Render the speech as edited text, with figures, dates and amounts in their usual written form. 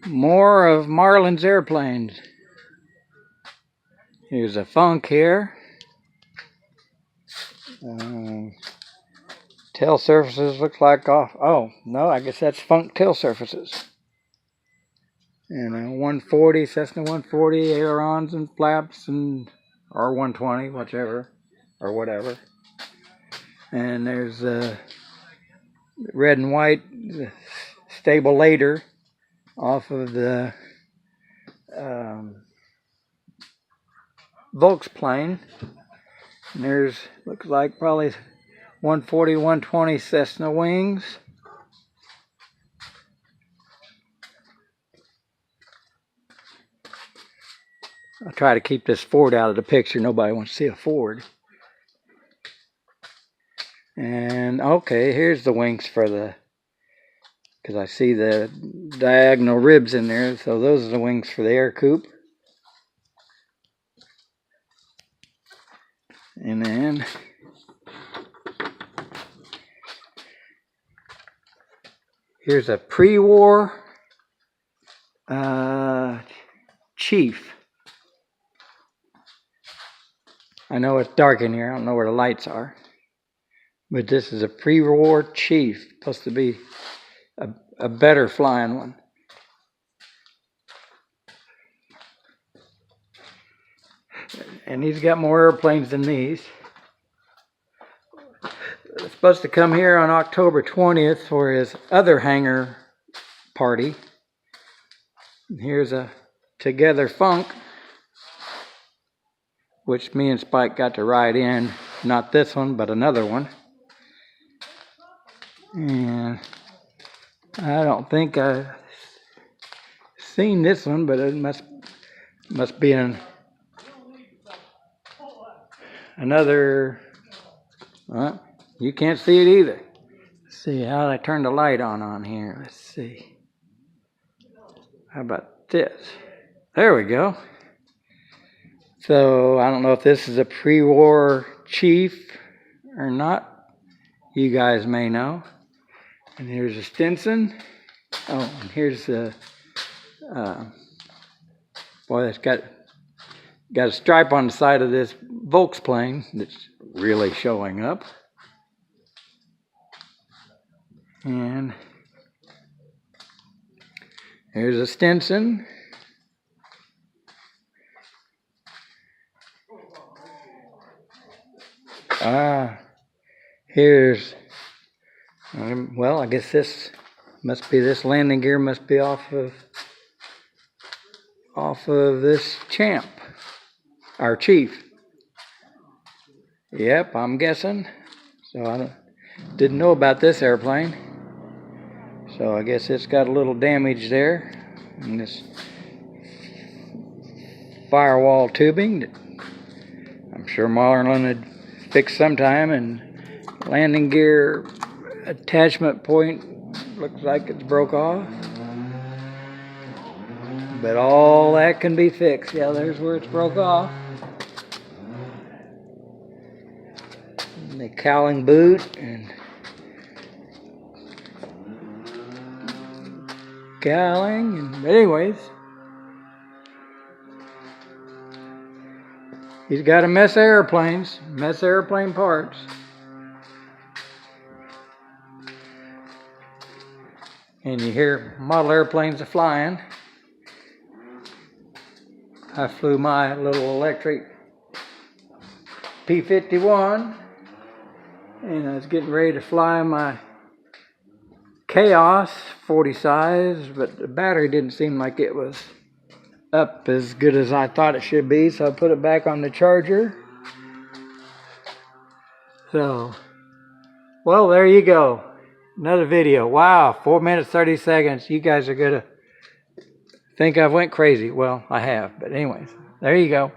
More of Marlins airplanes. Here's a Funk here. Tail surfaces look like off. Oh, no, I guess that's Funk tail surfaces. And a 140, Cessna 140, ailerons and flaps, and or 120, whichever, or whatever. And there's red and white stable later off of the Volks plane. And there's, looks like probably 140, 120 Cessna wings. I'll try to keep this Ford out of the picture. Nobody wants to see a Ford. And okay, here's the wings for the, because I see the diagonal ribs in there. So those are the wings for the air coupe. And then here's a pre-war Chief. I know it's dark in here. I don't know where the lights are. But this is a pre-war Chief. Supposed to be a better flying one. And he's got more airplanes than these. It's supposed to come here on October 20th for his other hangar party. And here's a Together Funk, which me and Spike got to ride in. Not this one, but another one. And I don't think I've seen this one, but it must be another. Well, you can't see it either. Let's see how I turn the light on here. Let's see. How about this? There we go. So I don't know if this is a pre-war Chief or not. You guys may know. And here's a Stinson. Oh, and here's the boy, that's got a stripe on the side of this Volks plane that's really showing up. And here's a Stinson. Here's, well, I guess this must be, this landing gear must be off of this Champ, our Chief. Yep, I'm guessing. So I didn't know about this airplane. So I guess it's got a little damage there. And this firewall tubing that I'm sure Marlin had fixed sometime, and landing gear attachment point looks like it's broke off. But all that can be fixed. Yeah, there's where it's broke off. And the cowling boot and cowling, and anyways, he's got a mess of airplanes, mess of airplane parts. And you hear model airplanes are flying. I flew my little electric P-51, and I was getting ready to fly my Chaos 40 size, but the battery didn't seem like it was up as good as I thought it should be, so I put it back on the charger. So, well, there you go. Another video. Wow, 4 minutes, 30 seconds. You guys are going to think I've went crazy. Well, I have, but anyways, there you go.